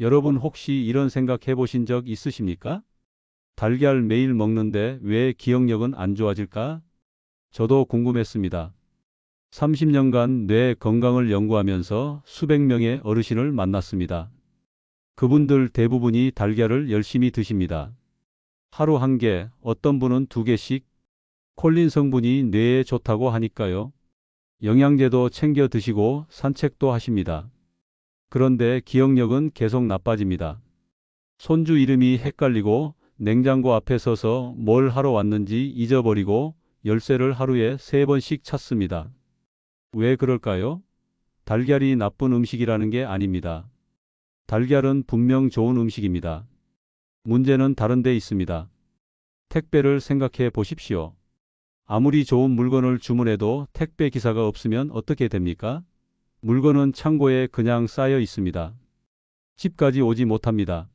여러분 혹시 이런 생각 해보신 적 있으십니까? 달걀 매일 먹는데 왜 기억력은 안 좋아질까? 저도 궁금했습니다. 30년간 뇌 건강을 연구하면서 수백 명의 어르신을 만났습니다. 그분들 대부분이 달걀을 열심히 드십니다. 하루 한 개, 어떤 분은 두 개씩. 콜린 성분이 뇌에 좋다고 하니까요. 영양제도 챙겨 드시고 산책도 하십니다. 그런데 기억력은 계속 나빠집니다. 손주 이름이 헷갈리고 냉장고 앞에 서서 뭘 하러 왔는지 잊어버리고 열쇠를 하루에 3번씩 찾습니다. 왜 그럴까요? 달걀이 나쁜 음식이라는 게 아닙니다. 달걀은 분명 좋은 음식입니다. 문제는 다른 데 있습니다. 택배를 생각해 보십시오. 아무리 좋은 물건을 주문해도 택배 기사가 없으면 어떻게 됩니까? 물건은 창고에 그냥 쌓여 있습니다. 집까지 오지 못합니다.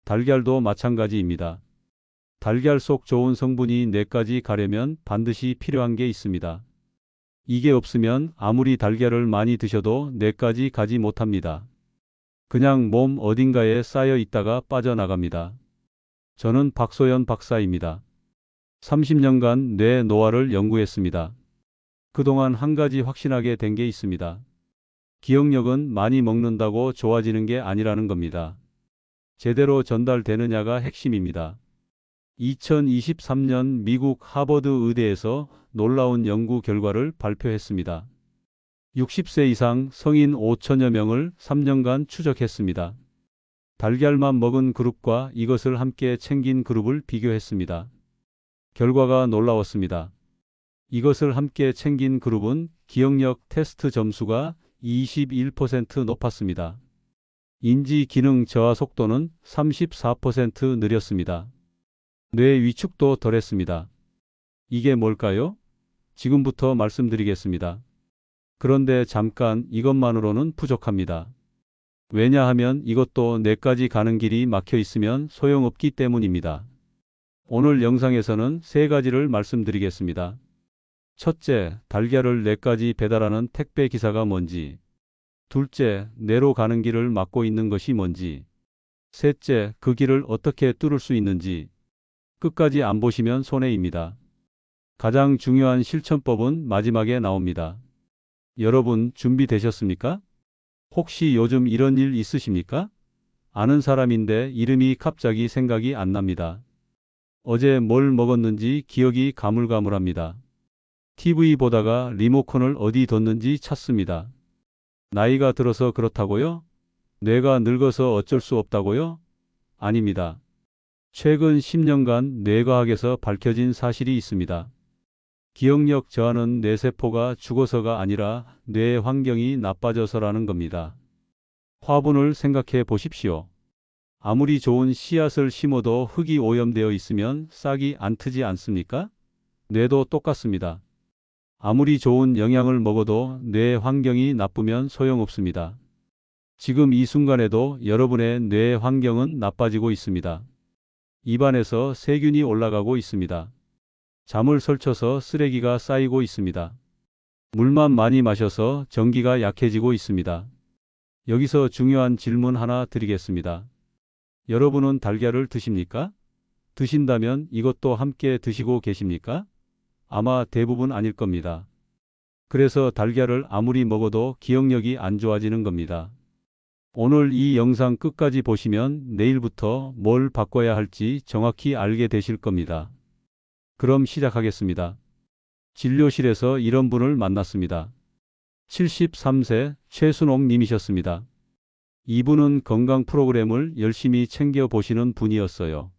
달걀도 마찬가지입니다. 달걀 속 좋은 성분이 뇌까지 가려면 반드시 필요한 게 있습니다. 이게 없으면 아무리 달걀을 많이 드셔도 뇌까지 가지 못합니다. 그냥 몸 어딘가에 쌓여 있다가 빠져나갑니다. 저는 박소연 박사입니다. 30년간 뇌 노화를 연구했습니다. 그동안 한 가지 확신하게 된 게 있습니다. 기억력은 많이 먹는다고 좋아지는 게 아니라는 겁니다. 제대로 전달되느냐가 핵심입니다. 2023년 미국 하버드 의대에서 놀라운 연구 결과를 발표했습니다. 60세 이상 성인 5천여 명을 3년간 추적했습니다. 달걀만 먹은 그룹과 이것을 함께 챙긴 그룹을 비교했습니다. 결과가 놀라웠습니다. 이것을 함께 챙긴 그룹은 기억력 테스트 점수가 21% 높았습니다. 인지 기능 저하 속도는 34% 느렸습니다. 뇌 위축도 덜했습니다. 이게 뭘까요? 지금부터 말씀드리겠습니다. 그런데 잠깐 이것만으로는 부족합니다. 왜냐하면 이것도 뇌까지 가는 길이 막혀 있으면 소용없기 때문입니다. 오늘 영상에서는 3가지를 말씀드리겠습니다. 첫째, 달걀을 뇌까지 배달하는 택배 기사가 뭔지. 둘째, 뇌로 가는 길을 막고 있는 것이 뭔지. 셋째, 그 길을 어떻게 뚫을 수 있는지. 끝까지 안 보시면 손해입니다. 가장 중요한 실천법은 마지막에 나옵니다. 여러분 준비되셨습니까? 혹시 요즘 이런 일 있으십니까? 아는 사람인데 이름이 갑자기 생각이 안 납니다. 어제 뭘 먹었는지 기억이 가물가물합니다. TV 보다가 리모컨을 어디 뒀는지 찾습니다. 나이가 들어서 그렇다고요? 뇌가 늙어서 어쩔 수 없다고요? 아닙니다. 최근 10년간 뇌과학에서 밝혀진 사실이 있습니다. 기억력 저하는 뇌세포가 죽어서가 아니라 뇌 환경이 나빠져서라는 겁니다. 화분을 생각해 보십시오. 아무리 좋은 씨앗을 심어도 흙이 오염되어 있으면 싹이 안 트지 않습니까? 뇌도 똑같습니다. 아무리 좋은 영양을 먹어도 뇌 환경이 나쁘면 소용없습니다. 지금 이 순간에도 여러분의 뇌 환경은 나빠지고 있습니다. 입안에서 세균이 올라가고 있습니다. 잠을 설쳐서 쓰레기가 쌓이고 있습니다. 물만 많이 마셔서 전기가 약해지고 있습니다. 여기서 중요한 질문 하나 드리겠습니다. 여러분은 달걀을 드십니까? 드신다면 이것도 함께 드시고 계십니까? 아마 대부분 아닐 겁니다. 그래서 달걀을 아무리 먹어도 기억력이 안 좋아지는 겁니다. 오늘 이 영상 끝까지 보시면 내일부터 뭘 바꿔야 할지 정확히 알게 되실 겁니다. 그럼 시작하겠습니다. 진료실에서 이런 분을 만났습니다. 73세 최순옥 님이셨습니다. 이분은 건강 프로그램을 열심히 챙겨 보시는 분이었어요.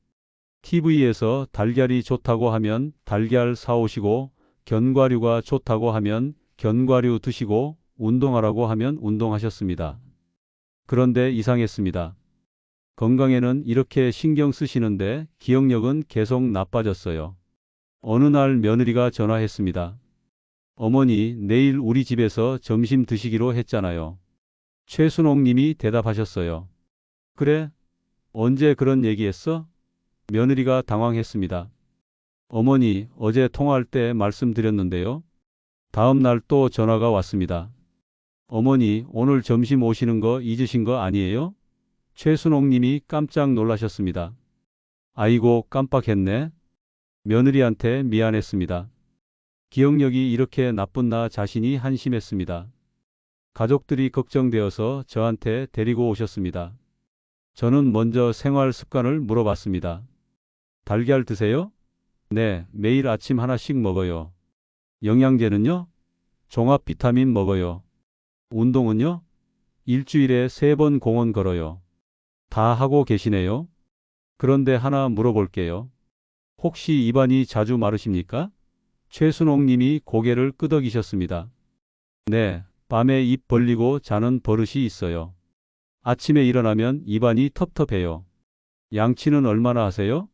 TV에서 달걀이 좋다고 하면 달걀 사오시고, 견과류가 좋다고 하면 견과류 드시고, 운동하라고 하면 운동하셨습니다. 그런데 이상했습니다. 건강에는 이렇게 신경 쓰시는데 기억력은 계속 나빠졌어요. 어느 날 며느리가 전화했습니다. 어머니, 내일 우리 집에서 점심 드시기로 했잖아요. 최순옥 님이 대답하셨어요. 그래? 언제 그런 얘기했어? 며느리가 당황했습니다. 어머니, 어제 통화할 때 말씀드렸는데요. 다음 날 또 전화가 왔습니다. 어머니, 오늘 점심 오시는 거 잊으신 거 아니에요? 최순옥님이 깜짝 놀라셨습니다. 아이고 깜빡했네. 며느리한테 미안했습니다. 기억력이 이렇게 나쁜 나 자신이 한심했습니다. 가족들이 걱정되어서 저한테 데리고 오셨습니다. 저는 먼저 생활 습관을 물어봤습니다. 달걀 드세요? 네, 매일 아침 하나씩 먹어요. 영양제는요? 종합 비타민 먹어요. 운동은요? 일주일에 3번 공원 걸어요. 다 하고 계시네요. 그런데 하나 물어볼게요. 혹시 입안이 자주 마르십니까? 최순옥 님이 고개를 끄덕이셨습니다. 네, 밤에 입 벌리고 자는 버릇이 있어요. 아침에 일어나면 입안이 텁텁해요. 양치는 얼마나 하세요?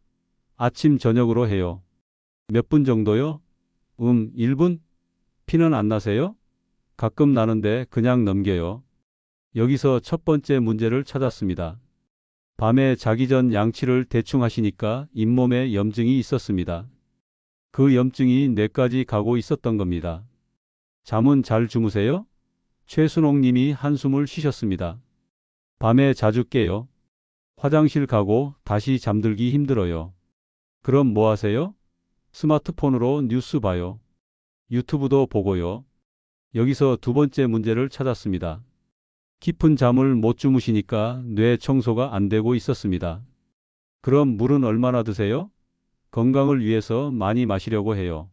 아침 저녁으로 해요. 몇 분 정도요? 1분? 피는 안 나세요? 가끔 나는데 그냥 넘겨요. 여기서 첫 번째 문제를 찾았습니다. 밤에 자기 전 양치를 대충 하시니까 잇몸에 염증이 있었습니다. 그 염증이 뇌까지 가고 있었던 겁니다. 잠은 잘 주무세요? 최순옥 님이 한숨을 쉬셨습니다. 밤에 자주 깨요. 화장실 가고 다시 잠들기 힘들어요. 그럼 뭐 하세요? 스마트폰으로 뉴스 봐요. 유튜브도 보고요. 여기서 두 번째 문제를 찾았습니다. 깊은 잠을 못 주무시니까 뇌 청소가 안 되고 있었습니다. 그럼 물은 얼마나 드세요? 건강을 위해서 많이 마시려고 해요.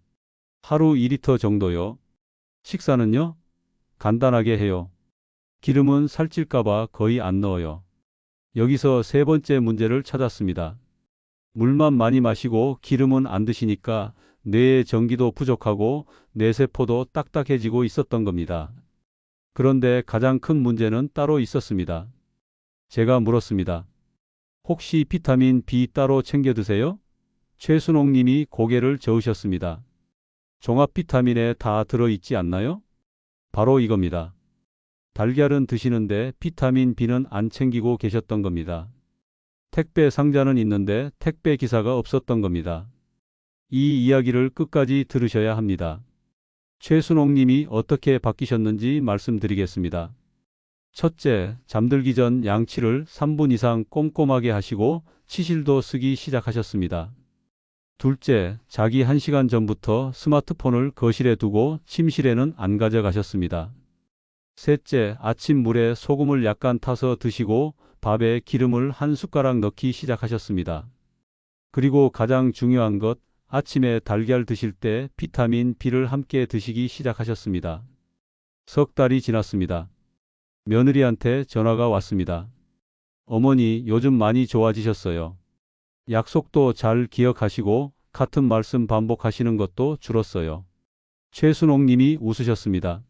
하루 2리터 정도요. 식사는요? 간단하게 해요. 기름은 살찔까봐 거의 안 넣어요. 여기서 세 번째 문제를 찾았습니다. 물만 많이 마시고 기름은 안 드시니까 뇌의 전기도 부족하고 뇌세포도 딱딱해지고 있었던 겁니다. 그런데 가장 큰 문제는 따로 있었습니다. 제가 물었습니다. 혹시 비타민 B 따로 챙겨 드세요? 최순옥 님이 고개를 저으셨습니다. 종합 비타민에 다 들어있지 않나요? 바로 이겁니다. 달걀은 드시는데 비타민 B는 안 챙기고 계셨던 겁니다. 택배 상자는 있는데 택배 기사가 없었던 겁니다. 이 이야기를 끝까지 들으셔야 합니다. 최순옥 님이 어떻게 바뀌셨는지 말씀드리겠습니다. 첫째, 잠들기 전 양치를 3분 이상 꼼꼼하게 하시고 치실도 쓰기 시작하셨습니다. 둘째, 자기 1시간 전부터 스마트폰을 거실에 두고 침실에는 안 가져가셨습니다. 셋째, 아침 물에 소금을 약간 타서 드시고 밥에 기름을 한 숟가락 넣기 시작하셨습니다. 그리고 가장 중요한 것, 아침에 달걀 드실 때 비타민 B를 함께 드시기 시작하셨습니다. 석 달이 지났습니다. 며느리한테 전화가 왔습니다. 어머니, 요즘 많이 좋아지셨어요. 약속도 잘 기억하시고 같은 말씀 반복하시는 것도 줄었어요. 최순옥 님이 웃으셨습니다.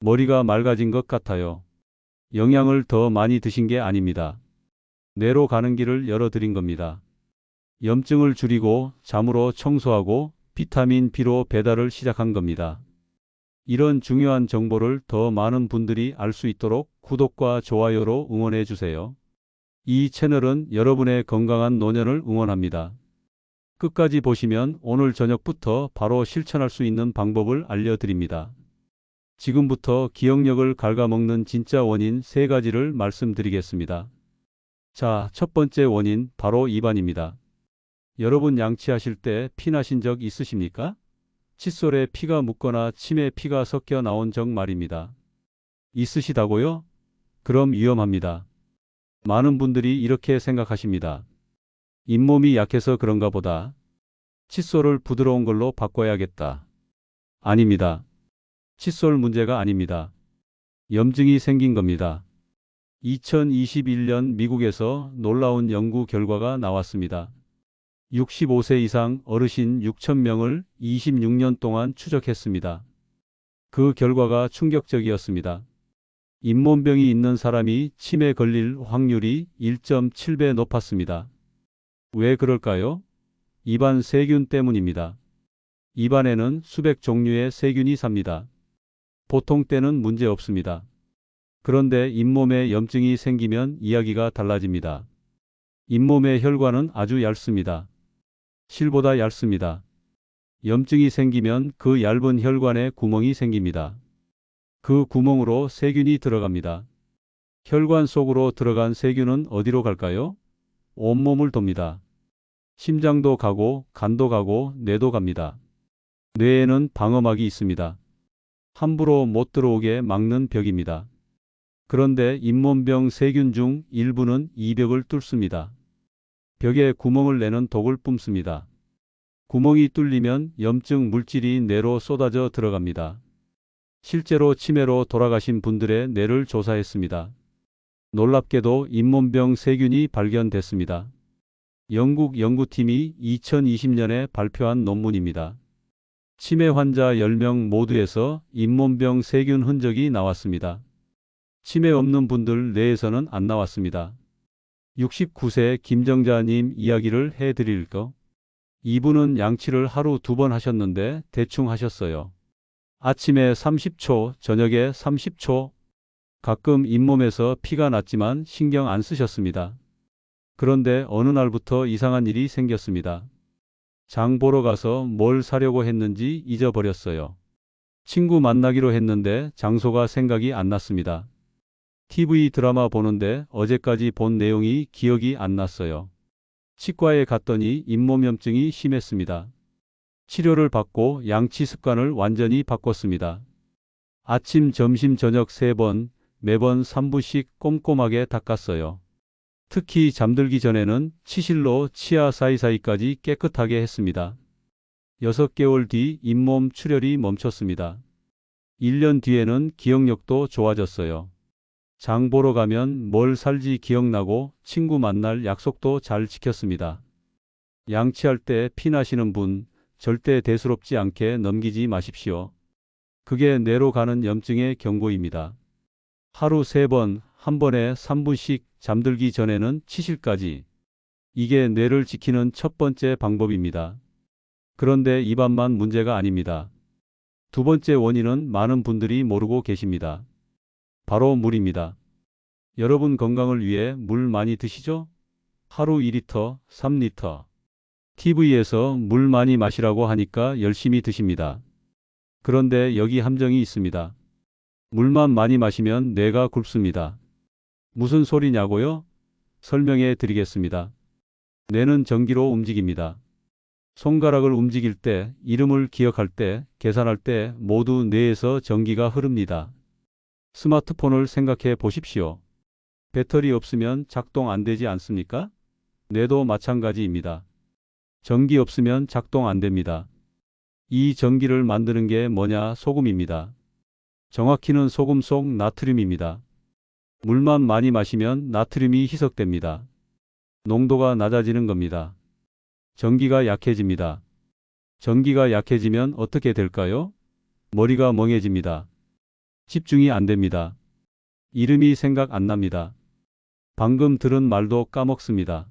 머리가 맑아진 것 같아요. 영양을 더 많이 드신 게 아닙니다. 뇌로 가는 길을 열어드린 겁니다. 염증을 줄이고 잠으로 청소하고 비타민 B로 배달을 시작한 겁니다. 이런 중요한 정보를 더 많은 분들이 알 수 있도록 구독과 좋아요로 응원해 주세요. 이 채널은 여러분의 건강한 노년을 응원합니다. 끝까지 보시면 오늘 저녁부터 바로 실천할 수 있는 방법을 알려드립니다. 지금부터 기억력을 갉아먹는 진짜 원인 3가지를 말씀드리겠습니다. 자, 첫 번째 원인 바로 입안입니다. 여러분 양치하실 때 피 나신 적 있으십니까? 칫솔에 피가 묻거나 침에 피가 섞여 나온 적 말입니다. 있으시다고요? 그럼 위험합니다. 많은 분들이 이렇게 생각하십니다. 잇몸이 약해서 그런가 보다. 칫솔을 부드러운 걸로 바꿔야겠다. 아닙니다. 칫솔 문제가 아닙니다. 염증이 생긴 겁니다. 2021년 미국에서 놀라운 연구 결과가 나왔습니다. 65세 이상 어르신 6,000명을 26년 동안 추적했습니다. 그 결과가 충격적이었습니다. 잇몸병이 있는 사람이 침에 걸릴 확률이 1.7배 높았습니다. 왜 그럴까요? 입안 세균 때문입니다. 입안에는 수백 종류의 세균이 삽니다. 보통 때는 문제 없습니다. 그런데 잇몸에 염증이 생기면 이야기가 달라집니다. 잇몸의 혈관은 아주 얇습니다. 실보다 얇습니다. 염증이 생기면 그 얇은 혈관에 구멍이 생깁니다. 그 구멍으로 세균이 들어갑니다. 혈관 속으로 들어간 세균은 어디로 갈까요? 온몸을 돕니다. 심장도 가고 간도 가고 뇌도 갑니다. 뇌에는 방어막이 있습니다. 함부로 못 들어오게 막는 벽입니다. 그런데 잇몸병 세균 중 일부는 이 벽을 뚫습니다. 벽에 구멍을 내는 독을 뿜습니다. 구멍이 뚫리면 염증 물질이 뇌로 쏟아져 들어갑니다. 실제로 치매로 돌아가신 분들의 뇌를 조사했습니다. 놀랍게도 잇몸병 세균이 발견됐습니다. 영국 연구팀이 2020년에 발표한 논문입니다. 치매 환자 10명 모두에서 잇몸병 세균 흔적이 나왔습니다. 치매 없는 분들 뇌에서는 안 나왔습니다. 69세 김정자님 이야기를 해드릴까? 이분은 양치를 하루 2번 하셨는데 대충 하셨어요. 아침에 30초, 저녁에 30초. 가끔 잇몸에서 피가 났지만 신경 안 쓰셨습니다. 그런데 어느 날부터 이상한 일이 생겼습니다. 장 보러 가서 뭘 사려고 했는지 잊어버렸어요. 친구 만나기로 했는데 장소가 생각이 안 났습니다. TV 드라마 보는데 어제까지 본 내용이 기억이 안 났어요. 치과에 갔더니 잇몸염증이 심했습니다. 치료를 받고 양치 습관을 완전히 바꿨습니다. 아침, 점심, 저녁 3번, 매번 3분씩 꼼꼼하게 닦았어요. 특히 잠들기 전에는 치실로 치아 사이사이까지 깨끗하게 했습니다. 6개월 뒤 잇몸 출혈이 멈췄습니다. 1년 뒤에는 기억력도 좋아졌어요. 장 보러 가면 뭘 살지 기억나고 친구 만날 약속도 잘 지켰습니다. 양치할 때 피 나시는 분 절대 대수롭지 않게 넘기지 마십시오. 그게 뇌로 가는 염증의 경고입니다. 하루 3번, 한 번에 3분씩 잠들기 전에는 치실까지. 이게 뇌를 지키는 첫 번째 방법입니다. 그런데 입안만 문제가 아닙니다. 두 번째 원인은 많은 분들이 모르고 계십니다. 바로 물입니다. 여러분 건강을 위해 물 많이 드시죠? 하루 2리터, 3리터. TV에서 물 많이 마시라고 하니까 열심히 드십니다. 그런데 여기 함정이 있습니다. 물만 많이 마시면 뇌가 굵습니다. 무슨 소리냐고요? 설명해 드리겠습니다. 뇌는 전기로 움직입니다. 손가락을 움직일 때, 이름을 기억할 때, 계산할 때 모두 뇌에서 전기가 흐릅니다. 스마트폰을 생각해 보십시오. 배터리 없으면 작동 안 되지 않습니까? 뇌도 마찬가지입니다. 전기 없으면 작동 안 됩니다. 이 전기를 만드는 게 뭐냐? 소금입니다. 정확히는 소금 속 나트륨입니다. 물만 많이 마시면 나트륨이 희석됩니다. 농도가 낮아지는 겁니다. 전기가 약해집니다. 전기가 약해지면 어떻게 될까요? 머리가 멍해집니다. 집중이 안 됩니다. 이름이 생각 안 납니다. 방금 들은 말도 까먹습니다.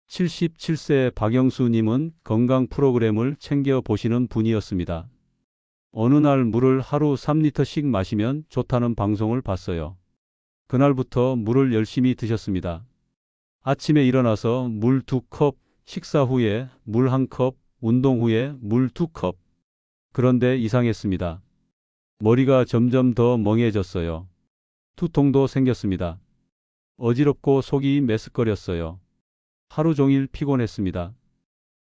77세 박영수님은 건강 프로그램을 챙겨 보시는 분이었습니다. 어느 날 물을 하루 3리터씩 마시면 좋다는 방송을 봤어요. 그날부터 물을 열심히 드셨습니다. 아침에 일어나서 물 2컵, 식사 후에 물 1컵, 운동 후에 물 2컵. 그런데 이상했습니다. 머리가 점점 더 멍해졌어요. 두통도 생겼습니다. 어지럽고 속이 메스꺼렸어요. 하루 종일 피곤했습니다.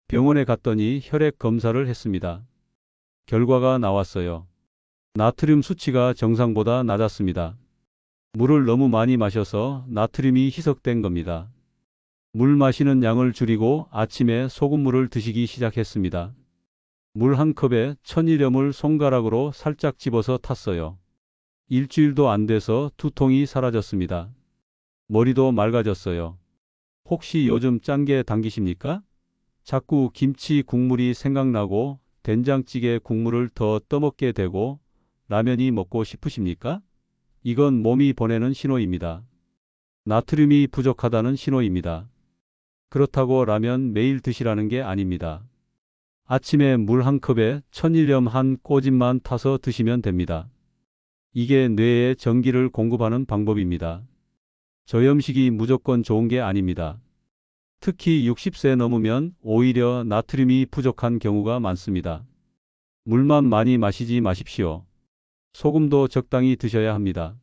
병원에 갔더니 혈액 검사를 했습니다. 결과가 나왔어요. 나트륨 수치가 정상보다 낮았습니다. 물을 너무 많이 마셔서 나트륨이 희석된 겁니다. 물 마시는 양을 줄이고 아침에 소금물을 드시기 시작했습니다. 물 1컵에 천일염을 손가락으로 살짝 집어서 탔어요. 일주일도 안 돼서 두통이 사라졌습니다. 머리도 맑아졌어요. 혹시 요즘 짠 게 당기십니까? 자꾸 김치 국물이 생각나고 된장찌개 국물을 더 떠먹게 되고 라면이 먹고 싶으십니까? 이건 몸이 보내는 신호입니다. 나트륨이 부족하다는 신호입니다. 그렇다고 라면 매일 드시라는 게 아닙니다. 아침에 물 1컵에 천일염 한 꼬집만 타서 드시면 됩니다. 이게 뇌에 전기를 공급하는 방법입니다. 저염식이 무조건 좋은 게 아닙니다. 특히 60세 넘으면 오히려 나트륨이 부족한 경우가 많습니다. 물만 많이 마시지 마십시오. 소금도 적당히 드셔야 합니다.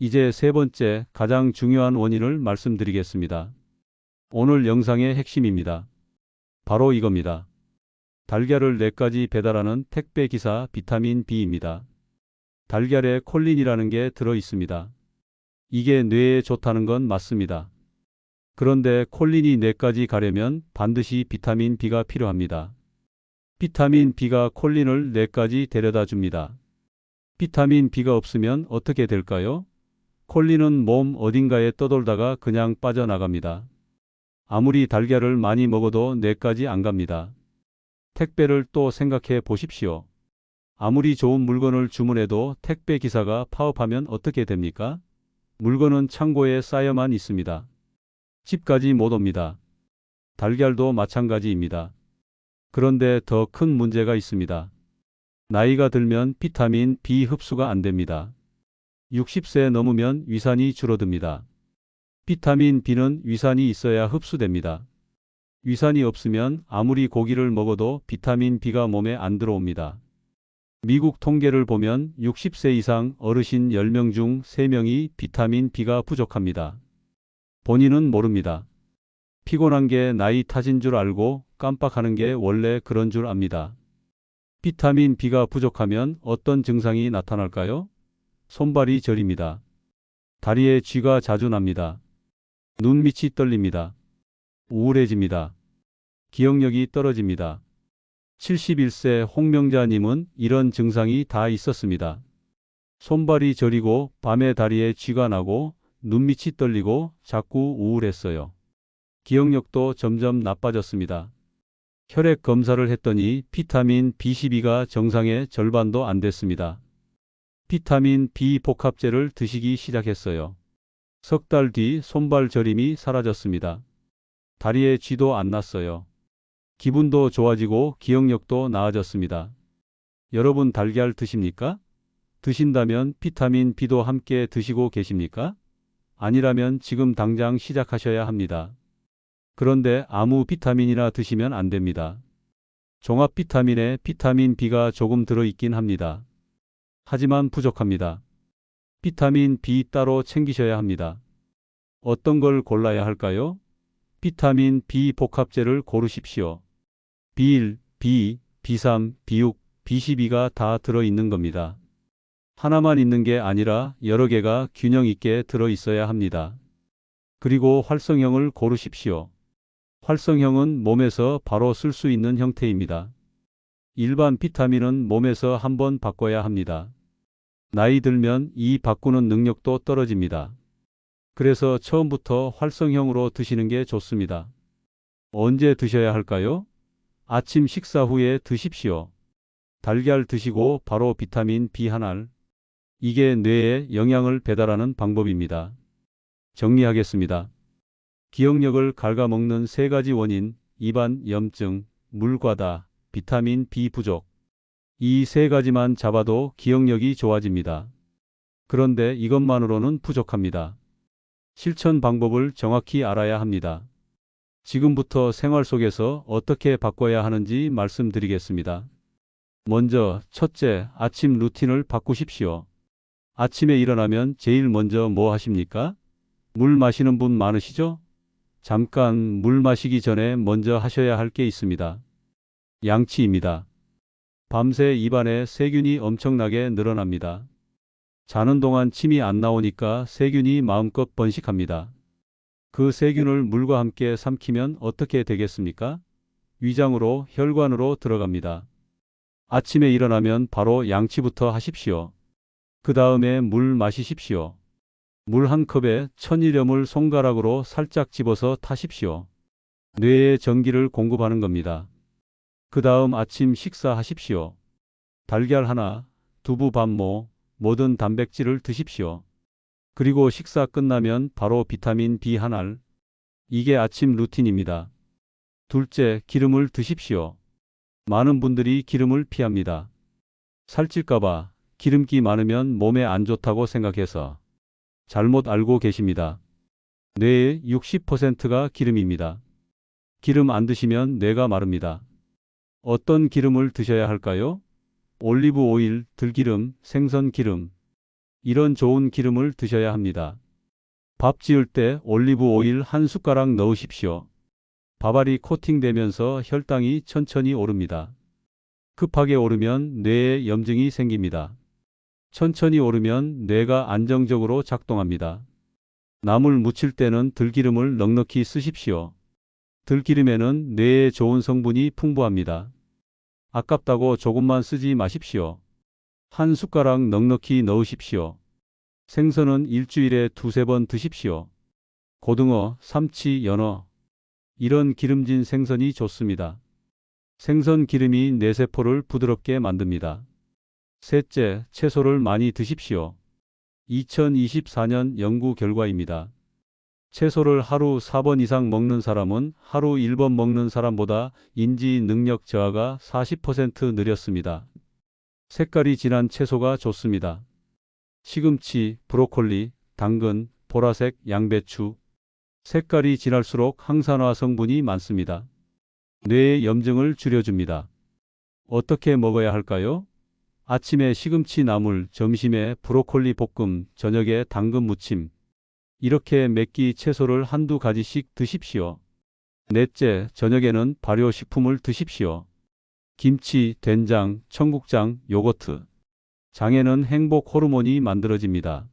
이제 세 번째, 가장 중요한 원인을 말씀드리겠습니다. 오늘 영상의 핵심입니다. 바로 이겁니다. 달걀을 뇌까지 배달하는 택배 기사 비타민 B입니다. 달걀에 콜린이라는 게 들어 있습니다. 이게 뇌에 좋다는 건 맞습니다. 그런데 콜린이 뇌까지 가려면 반드시 비타민 B가 필요합니다. 비타민 B가 콜린을 뇌까지 데려다 줍니다. 비타민 B가 없으면 어떻게 될까요? 콜린은 몸 어딘가에 떠돌다가 그냥 빠져나갑니다. 아무리 달걀을 많이 먹어도 뇌까지 안 갑니다. 택배를 또 생각해 보십시오. 아무리 좋은 물건을 주문해도 택배 기사가 파업하면 어떻게 됩니까? 물건은 창고에 쌓여만 있습니다. 집까지 못 옵니다. 달걀도 마찬가지입니다. 그런데 더 큰 문제가 있습니다. 나이가 들면 비타민 B 흡수가 안 됩니다. 60세 넘으면 위산이 줄어듭니다. 비타민 B는 위산이 있어야 흡수됩니다. 위산이 없으면 아무리 고기를 먹어도 비타민 B가 몸에 안 들어옵니다. 미국 통계를 보면 60세 이상 어르신 10명 중 3명이 비타민 B가 부족합니다. 본인은 모릅니다. 피곤한 게 나이 탓인 줄 알고 깜빡하는 게 원래 그런 줄 압니다. 비타민 B가 부족하면 어떤 증상이 나타날까요? 손발이 저립니다. 다리에 쥐가 자주 납니다. 눈밑이 떨립니다. 우울해집니다. 기억력이 떨어집니다. 71세 홍명자님은 이런 증상이 다 있었습니다. 손발이 저리고 밤에 다리에 쥐가 나고 눈밑이 떨리고 자꾸 우울했어요. 기억력도 점점 나빠졌습니다. 혈액 검사를 했더니 비타민 B12가 정상의 절반도 안 됐습니다. 비타민 B 복합제를 드시기 시작했어요. 석 달 뒤 손발 저림이 사라졌습니다. 다리에 쥐도 안 났어요. 기분도 좋아지고 기억력도 나아졌습니다. 여러분 달걀 드십니까? 드신다면 비타민 B도 함께 드시고 계십니까? 아니라면 지금 당장 시작하셔야 합니다. 그런데 아무 비타민이나 드시면 안 됩니다. 종합 비타민에 비타민 B가 조금 들어있긴 합니다. 하지만 부족합니다. 비타민 B 따로 챙기셔야 합니다. 어떤 걸 골라야 할까요? 비타민 B 복합제를 고르십시오. B1, B2, B3, B6, B12가 다 들어있는 겁니다. 하나만 있는 게 아니라 여러 개가 균형 있게 들어있어야 합니다. 그리고 활성형을 고르십시오. 활성형은 몸에서 바로 쓸 수 있는 형태입니다. 일반 비타민은 몸에서 한번 바꿔야 합니다. 나이 들면 이 바꾸는 능력도 떨어집니다. 그래서 처음부터 활성형으로 드시는 게 좋습니다. 언제 드셔야 할까요? 아침 식사 후에 드십시오. 달걀 드시고 바로 비타민 B 하나를. 이게 뇌에 영양을 배달하는 방법입니다. 정리하겠습니다. 기억력을 갉아먹는 세 가지 원인, 입안 염증, 물 과다, 비타민 B 부족. 이 세 가지만 잡아도 기억력이 좋아집니다. 그런데 이것만으로는 부족합니다. 실천 방법을 정확히 알아야 합니다. 지금부터 생활 속에서 어떻게 바꿔야 하는지 말씀드리겠습니다. 먼저 첫째, 아침 루틴을 바꾸십시오. 아침에 일어나면 제일 먼저 뭐 하십니까? 물 마시는 분 많으시죠? 잠깐 물 마시기 전에 먼저 하셔야 할 게 있습니다. 양치입니다. 밤새 입안에 세균이 엄청나게 늘어납니다. 자는 동안 침이 안 나오니까 세균이 마음껏 번식합니다. 그 세균을 물과 함께 삼키면 어떻게 되겠습니까? 위장으로, 혈관으로 들어갑니다. 아침에 일어나면 바로 양치부터 하십시오. 그 다음에 물 마시십시오. 물 한 컵에 천일염을 손가락으로 살짝 집어서 타십시오. 뇌에 전기를 공급하는 겁니다. 그 다음 아침 식사하십시오. 달걀 하나, 두부 반모, 모든 단백질을 드십시오. 그리고 식사 끝나면 바로 비타민 B 하나를. 이게 아침 루틴입니다. 둘째, 기름을 드십시오. 많은 분들이 기름을 피합니다. 살찔까봐 기름기 많으면 몸에 안 좋다고 생각해서 잘못 알고 계십니다. 뇌의 60%가 기름입니다. 기름 안 드시면 뇌가 마릅니다. 어떤 기름을 드셔야 할까요? 올리브 오일, 들기름, 생선 기름. 이런 좋은 기름을 드셔야 합니다. 밥 지을 때 올리브 오일 한 숟가락 넣으십시오. 밥알이 코팅되면서 혈당이 천천히 오릅니다. 급하게 오르면 뇌에 염증이 생깁니다. 천천히 오르면 뇌가 안정적으로 작동합니다. 나물 무칠 때는 들기름을 넉넉히 쓰십시오. 들기름에는 뇌에 좋은 성분이 풍부합니다. 아깝다고 조금만 쓰지 마십시오. 한 숟가락 넉넉히 넣으십시오. 생선은 일주일에 두세 번 드십시오. 고등어, 삼치, 연어. 이런 기름진 생선이 좋습니다. 생선 기름이 뇌세포를 부드럽게 만듭니다. 셋째, 채소를 많이 드십시오. 2024년 연구 결과입니다. 채소를 하루 4번 이상 먹는 사람은 하루 1번 먹는 사람보다 인지 능력 저하가 40% 느렸습니다. 색깔이 진한 채소가 좋습니다. 시금치, 브로콜리, 당근, 보라색 양배추. 색깔이 진할수록 항산화 성분이 많습니다. 뇌의 염증을 줄여줍니다. 어떻게 먹어야 할까요? 아침에 시금치 나물, 점심에 브로콜리 볶음, 저녁에 당근 무침. 이렇게 몇 끼 채소를 한두 가지씩 드십시오. 넷째, 저녁에는 발효식품을 드십시오. 김치, 된장, 청국장, 요거트. 장에는 행복 호르몬이 만들어집니다.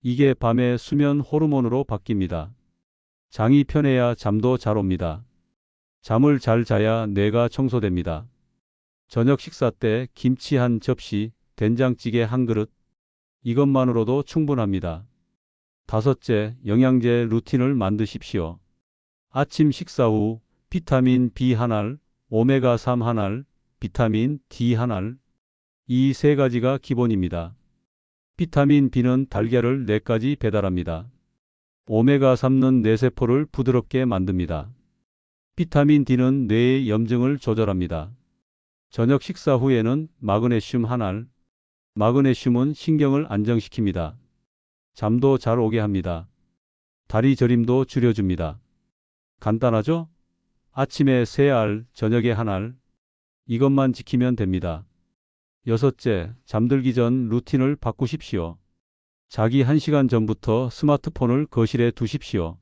이게 밤에 수면 호르몬으로 바뀝니다. 장이 편해야 잠도 잘 옵니다. 잠을 잘 자야 뇌가 청소됩니다. 저녁 식사 때 김치 한 접시, 된장찌개 한 그릇. 이것만으로도 충분합니다. 다섯째, 영양제 루틴을 만드십시오. 아침 식사 후 비타민 B 한 알, 오메가3 한 알, 비타민 D 한 알. 이 세 가지가 기본입니다. 비타민 B는 달걀을 뇌까지 배달합니다. 오메가3는 뇌세포를 부드럽게 만듭니다. 비타민 D는 뇌의 염증을 조절합니다. 저녁 식사 후에는 마그네슘 한 알. 마그네슘은 신경을 안정시킵니다. 잠도 잘 오게 합니다. 다리 저림도 줄여줍니다. 간단하죠? 아침에 3알, 저녁에 1알. 이것만 지키면 됩니다. 여섯째, 잠들기 전 루틴을 바꾸십시오. 자기 1시간 전부터 스마트폰을 거실에 두십시오.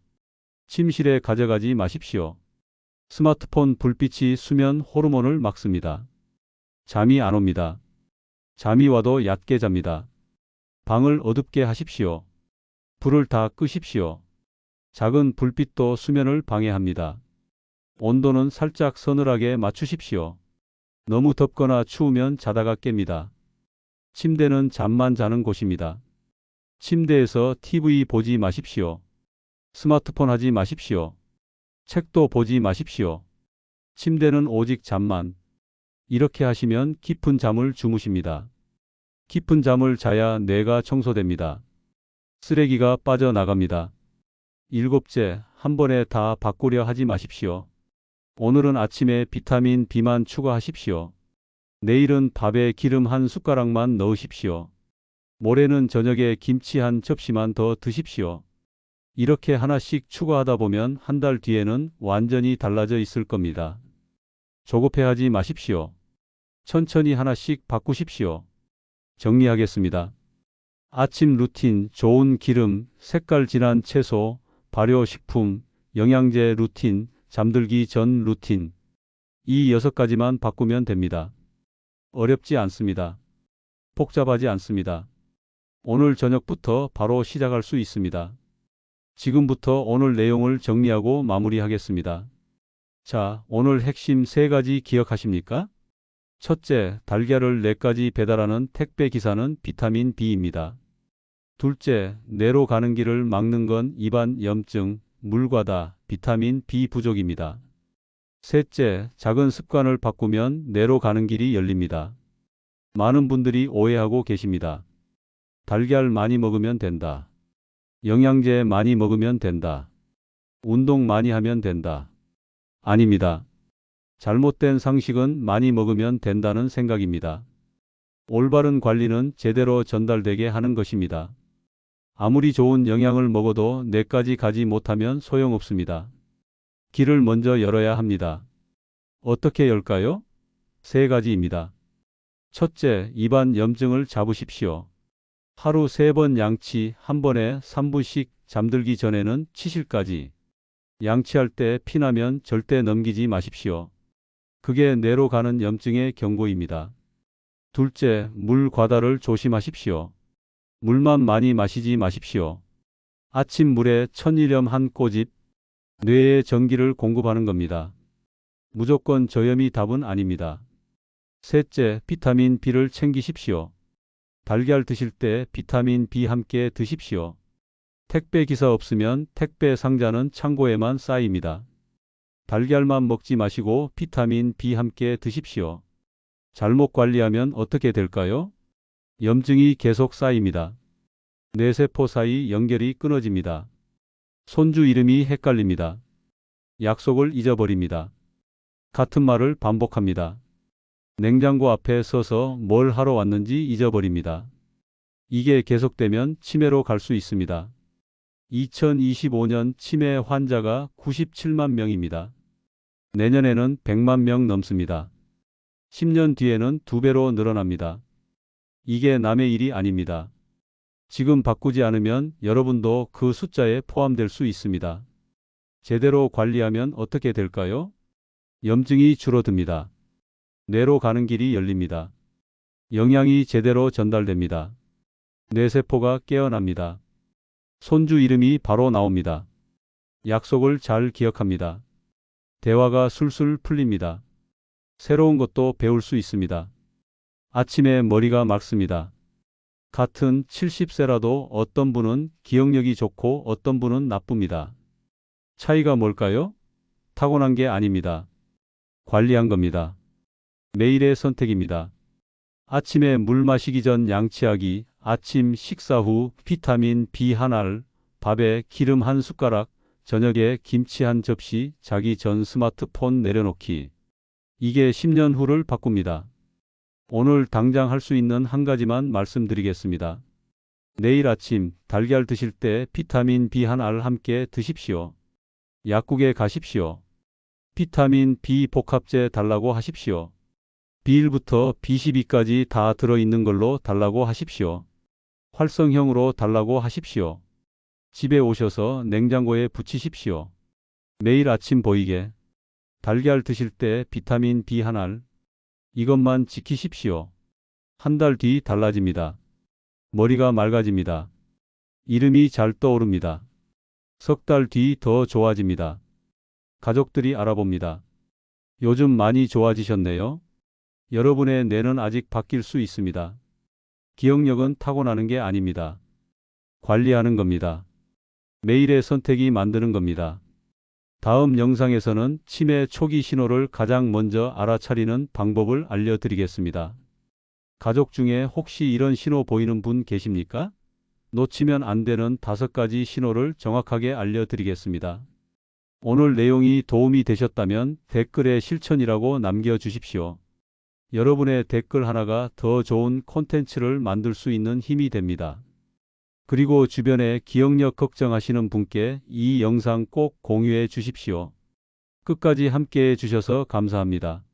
침실에 가져가지 마십시오. 스마트폰 불빛이 수면 호르몬을 막습니다. 잠이 안 옵니다. 잠이 와도 얕게 잡니다. 방을 어둡게 하십시오. 불을 다 끄십시오. 작은 불빛도 수면을 방해합니다. 온도는 살짝 서늘하게 맞추십시오. 너무 덥거나 추우면 자다가 깹니다. 침대는 잠만 자는 곳입니다. 침대에서 TV 보지 마십시오. 스마트폰 하지 마십시오. 책도 보지 마십시오. 침대는 오직 잠만. 이렇게 하시면 깊은 잠을 주무십니다. 깊은 잠을 자야 뇌가 청소됩니다. 쓰레기가 빠져나갑니다. 일곱째, 한 번에 다 바꾸려 하지 마십시오. 오늘은 아침에 비타민 B만 추가하십시오. 내일은 밥에 기름 한 숟가락만 넣으십시오. 모레는 저녁에 김치 한 접시만 더 드십시오. 이렇게 하나씩 추가하다 보면 한 달 뒤에는 완전히 달라져 있을 겁니다. 조급해하지 마십시오. 천천히 하나씩 바꾸십시오. 정리하겠습니다. 아침 루틴, 좋은 기름, 색깔 진한 채소, 발효식품, 영양제 루틴, 잠들기 전 루틴. 이 6가지만 바꾸면 됩니다. 어렵지 않습니다. 복잡하지 않습니다. 오늘 저녁부터 바로 시작할 수 있습니다. 지금부터 오늘 내용을 정리하고 마무리하겠습니다. 자, 오늘 핵심 3가지 기억하십니까? 첫째, 달걀을 뇌까지 배달하는 택배 기사는 비타민 B입니다. 둘째, 뇌로 가는 길을 막는 건 입안 염증, 물과다, 비타민 B 부족입니다. 셋째, 작은 습관을 바꾸면 뇌로 가는 길이 열립니다. 많은 분들이 오해하고 계십니다. 달걀 많이 먹으면 된다. 영양제 많이 먹으면 된다. 운동 많이 하면 된다. 아닙니다. 잘못된 상식은 많이 먹으면 된다는 생각입니다. 올바른 관리는 제대로 전달되게 하는 것입니다. 아무리 좋은 영양을 먹어도 뇌까지 가지 못하면 소용없습니다. 길을 먼저 열어야 합니다. 어떻게 열까요? 3가지입니다. 첫째, 입안 염증을 잡으십시오. 하루 3번 양치, 한 번에 3분씩 잠들기 전에는 치실까지. 양치할 때 피나면 절대 넘기지 마십시오. 그게 뇌로 가는 염증의 경고입니다. 둘째, 물 과다를 조심하십시오. 물만 많이 마시지 마십시오. 아침 물에 천일염 한 꼬집, 뇌에 전기를 공급하는 겁니다. 무조건 저염이 답은 아닙니다. 셋째, 비타민 B를 챙기십시오. 달걀 드실 때 비타민 B 함께 드십시오. 택배 기사 없으면 택배 상자는 창고에만 쌓입니다. 달걀만 먹지 마시고 비타민 B 함께 드십시오. 잘못 관리하면 어떻게 될까요? 염증이 계속 쌓입니다. 뇌세포 사이 연결이 끊어집니다. 손주 이름이 헷갈립니다. 약속을 잊어버립니다. 같은 말을 반복합니다. 냉장고 앞에 서서 뭘 하러 왔는지 잊어버립니다. 이게 계속되면 치매로 갈 수 있습니다. 2025년 치매 환자가 97만 명입니다. 내년에는 100만 명 넘습니다. 10년 뒤에는 2배로 늘어납니다. 이게 남의 일이 아닙니다. 지금 바꾸지 않으면 여러분도 그 숫자에 포함될 수 있습니다. 제대로 관리하면 어떻게 될까요? 염증이 줄어듭니다. 뇌로 가는 길이 열립니다. 영양이 제대로 전달됩니다. 뇌세포가 깨어납니다. 손주 이름이 바로 나옵니다. 약속을 잘 기억합니다. 대화가 술술 풀립니다. 새로운 것도 배울 수 있습니다. 아침에 머리가 맑습니다. 같은 70세라도 어떤 분은 기억력이 좋고 어떤 분은 나쁩니다. 차이가 뭘까요? 타고난 게 아닙니다. 관리한 겁니다. 매일의 선택입니다. 아침에 물 마시기 전 양치하기, 아침 식사 후 비타민 B 한 알, 밥에 기름 한 숟가락, 저녁에 김치 한 접시, 자기 전 스마트폰 내려놓기. 이게 10년 후를 바꿉니다. 오늘 당장 할 수 있는 한 가지만 말씀드리겠습니다. 내일 아침 달걀 드실 때 비타민 B 한 알 함께 드십시오. 약국에 가십시오. 비타민 B 복합제 달라고 하십시오. B1부터 B12까지 다 들어있는 걸로 달라고 하십시오. 활성형으로 달라고 하십시오. 집에 오셔서 냉장고에 붙이십시오. 매일 아침 보이게. 달걀 드실 때 비타민 B 한 알. 이것만 지키십시오. 한 달 뒤 달라집니다. 머리가 맑아집니다. 이름이 잘 떠오릅니다. 석 달 뒤 더 좋아집니다. 가족들이 알아봅니다. 요즘 많이 좋아지셨네요. 여러분의 뇌는 아직 바뀔 수 있습니다. 기억력은 타고나는 게 아닙니다. 관리하는 겁니다. 매일의 선택이 만드는 겁니다. 다음 영상에서는 치매 초기 신호를 가장 먼저 알아차리는 방법을 알려드리겠습니다. 가족 중에 혹시 이런 신호 보이는 분 계십니까? 놓치면 안 되는 5가지 신호를 정확하게 알려드리겠습니다. 오늘 내용이 도움이 되셨다면 댓글에 실천이라고 남겨주십시오. 여러분의 댓글 하나가 더 좋은 콘텐츠를 만들 수 있는 힘이 됩니다. 그리고 주변에 기억력 걱정하시는 분께 이 영상 꼭 공유해 주십시오. 끝까지 함께 해 주셔서 감사합니다.